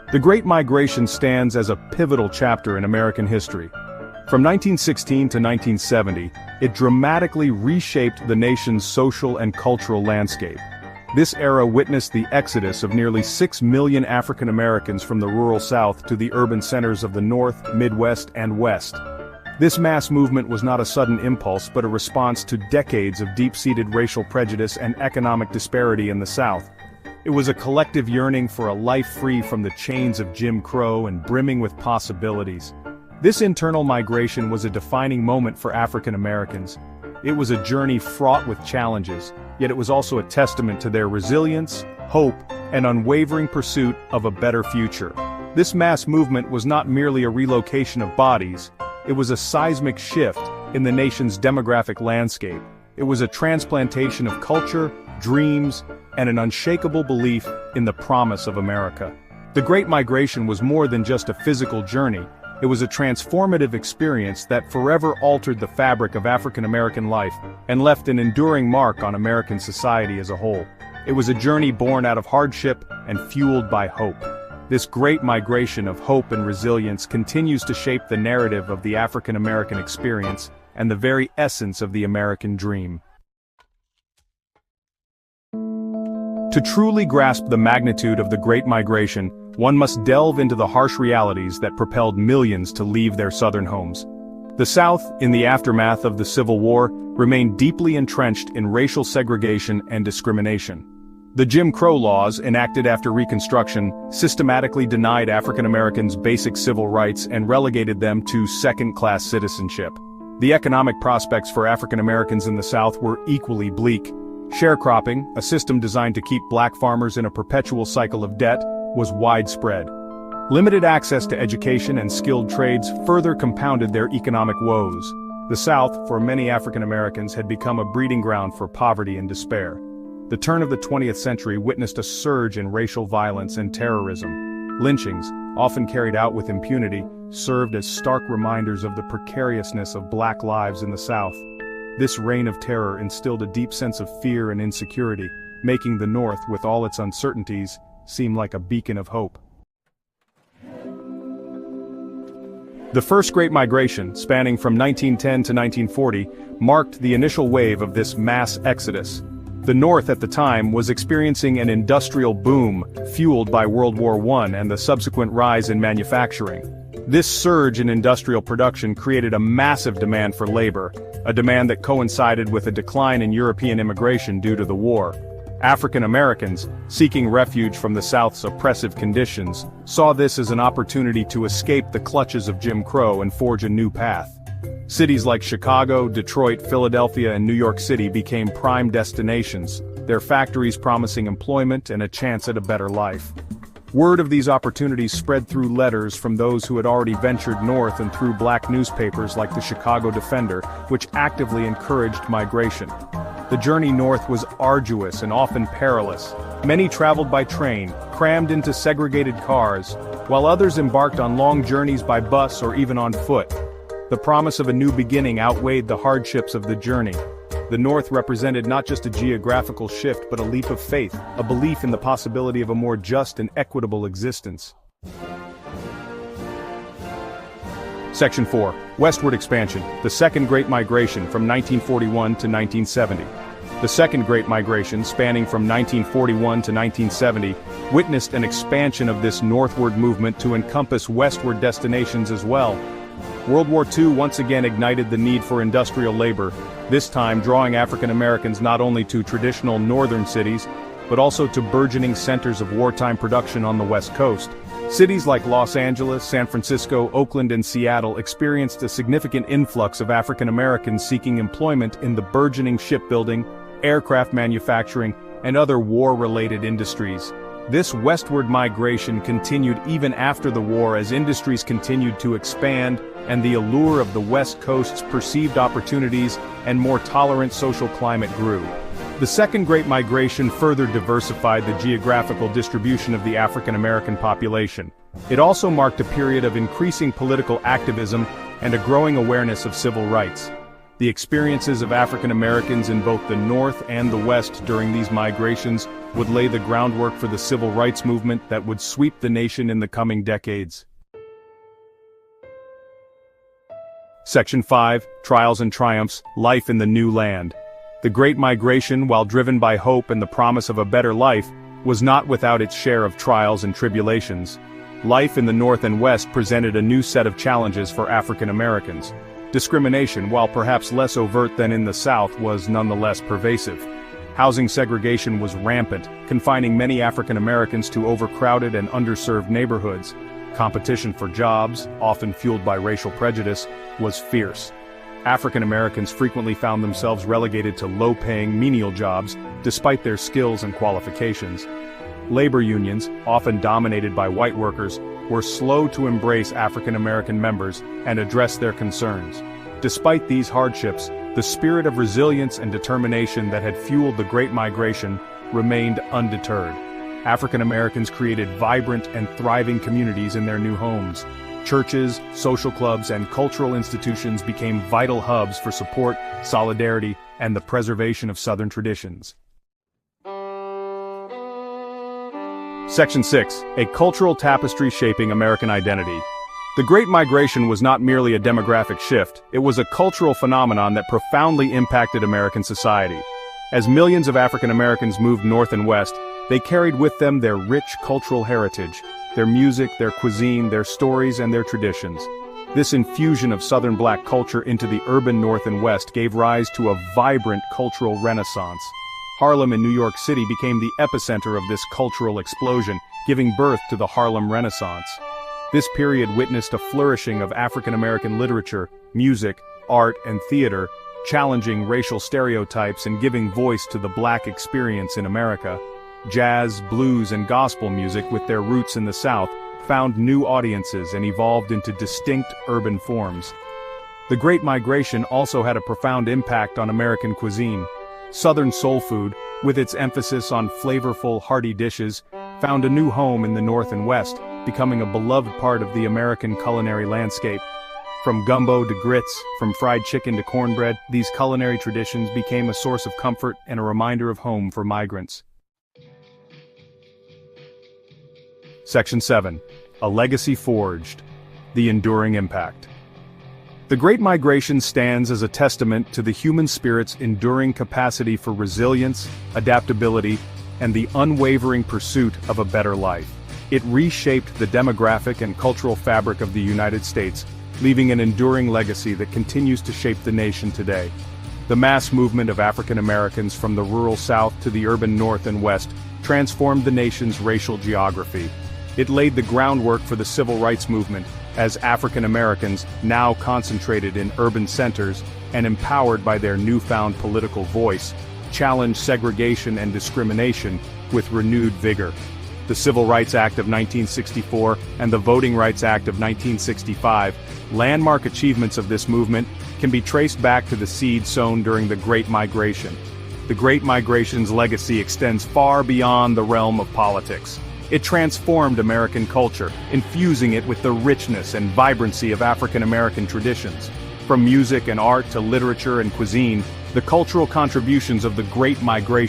The Great Migration stands as a pivotal chapter in American history. From 1916 to 1970, it dramatically reshaped the nation's social and cultural landscape. This era witnessed the exodus of nearly 6 million African Americans from the rural South to the urban centers of the North, Midwest, and West. This mass movement was not a sudden impulse but a response to decades of deep-seated racial prejudice and economic disparity in the South. It was a collective yearning for a life free from the chains of Jim Crow and brimming with possibilities. This internal migration was a defining moment for African Americans. It was a journey fraught with challenges, yet it was also a testament to their resilience, hope, and unwavering pursuit of a better future. This mass movement was not merely a relocation of bodies, it was a seismic shift in the nation's demographic landscape. It was a transplantation of culture, dreams, and an unshakable belief in the promise of America. The Great Migration was more than just a physical journey. It was a transformative experience that forever altered the fabric of African American life and left an enduring mark on American society as a whole. It was a journey born out of hardship and fueled by hope. This great migration of hope and resilience continues to shape the narrative of the African American experience and the very essence of the American dream. To truly grasp the magnitude of the Great Migration, one must delve into the harsh realities that propelled millions to leave their southern homes. The South, in the aftermath of the Civil War, remained deeply entrenched in racial segregation and discrimination. The Jim Crow laws, enacted after Reconstruction, systematically denied African Americans basic civil rights and relegated them to second-class citizenship. The economic prospects for African Americans in the South were equally bleak. Sharecropping, a system designed to keep black farmers in a perpetual cycle of debt, was widespread. Limited access to education and skilled trades further compounded their economic woes. The South, for many African Americans, had become a breeding ground for poverty and despair. The turn of the 20th century witnessed a surge in racial violence and terrorism. Lynchings, often carried out with impunity, served as stark reminders of the precariousness of black lives in the South. This reign of terror instilled a deep sense of fear and insecurity, making the North, with all its uncertainties, seem like a beacon of hope. The First Great Migration, spanning from 1910 to 1940, marked the initial wave of this mass exodus. The North at the time was experiencing an industrial boom, fueled by World War I and the subsequent rise in manufacturing. This surge in industrial production created a massive demand for labor, a demand that coincided with a decline in European immigration due to the war. African Americans, seeking refuge from the South's oppressive conditions, saw this as an opportunity to escape the clutches of Jim Crow and forge a new path. Cities like Chicago, Detroit, Philadelphia, and New York City became prime destinations, their factories promising employment and a chance at a better life. Word of these opportunities spread through letters from those who had already ventured north and through black newspapers like the Chicago Defender, which actively encouraged migration. The journey north was arduous and often perilous. Many traveled by train, crammed into segregated cars, while others embarked on long journeys by bus or even on foot. The promise of a new beginning outweighed the hardships of the journey. The North represented not just a geographical shift but a leap of faith, a belief in the possibility of a more just and equitable existence. Section 4. Westward Expansion, the Second Great Migration from 1941 to 1970. The Second Great Migration, spanning from 1941 to 1970, witnessed an expansion of this northward movement to encompass westward destinations as well. World War II once again ignited the need for industrial labor, this time drawing African Americans not only to traditional northern cities, but also to burgeoning centers of wartime production on the West Coast. Cities like Los Angeles, San Francisco, Oakland, and Seattle experienced a significant influx of African Americans seeking employment in the burgeoning shipbuilding, aircraft manufacturing, and other war-related industries. This westward migration continued even after the war as industries continued to expand and the allure of the West Coast's perceived opportunities and more tolerant social climate grew. The Second Great Migration further diversified the geographical distribution of the African American population. It also marked a period of increasing political activism and a growing awareness of civil rights. The experiences of African Americans in both the North and the West during these migrations would lay the groundwork for the civil rights movement that would sweep the nation in the coming decades. Section 5, Trials and Triumphs, Life in the New Land. The Great Migration, while driven by hope and the promise of a better life, was not without its share of trials and tribulations. Life in the North and West presented a new set of challenges for African Americans. Discrimination, while perhaps less overt than in the South, was nonetheless pervasive. Housing segregation was rampant, confining many African Americans to overcrowded and underserved neighborhoods. Competition for jobs, often fueled by racial prejudice, was fierce. African Americans frequently found themselves relegated to low-paying menial jobs, despite their skills and qualifications. Labor unions, often dominated by white workers, were slow to embrace African American members and address their concerns. Despite these hardships, the spirit of resilience and determination that had fueled the Great Migration remained undeterred. African Americans created vibrant and thriving communities in their new homes. Churches, social clubs, and cultural institutions became vital hubs for support, solidarity, and the preservation of Southern traditions. Section 6, A Cultural Tapestry Shaping American Identity. The Great Migration was not merely a demographic shift, it was a cultural phenomenon that profoundly impacted American society. As millions of African Americans moved north and west, they carried with them their rich cultural heritage, their music, their cuisine, their stories, and their traditions. This infusion of Southern Black culture into the urban North and West gave rise to a vibrant cultural renaissance. Harlem in New York City became the epicenter of this cultural explosion, giving birth to the Harlem Renaissance. This period witnessed a flourishing of African American literature, music, art, and theater, challenging racial stereotypes and giving voice to the Black experience in America. Jazz, blues, and gospel music, with their roots in the South, found new audiences and evolved into distinct urban forms. The Great Migration also had a profound impact on American cuisine. Southern soul food, with its emphasis on flavorful, hearty dishes, found a new home in the North and West, becoming a beloved part of the American culinary landscape. From gumbo to grits, from fried chicken to cornbread, these culinary traditions became a source of comfort and a reminder of home for migrants. Section 7. A Legacy Forged. The Enduring Impact. The Great Migration stands as a testament to the human spirit's enduring capacity for resilience, adaptability, and the unwavering pursuit of a better life. It reshaped the demographic and cultural fabric of the United States, leaving an enduring legacy that continues to shape the nation today. The mass movement of African Americans from the rural South to the urban North and West transformed the nation's racial geography. It laid the groundwork for the civil rights movement, as African Americans, now concentrated in urban centers and empowered by their newfound political voice, challenged segregation and discrimination with renewed vigor. The Civil Rights Act of 1964 and the Voting Rights Act of 1965, landmark achievements of this movement, can be traced back to the seed sown during the Great Migration. The Great Migration's legacy extends far beyond the realm of politics. It transformed American culture, infusing it with the richness and vibrancy of African American traditions. From music and art to literature and cuisine, the cultural contributions of the Great Migration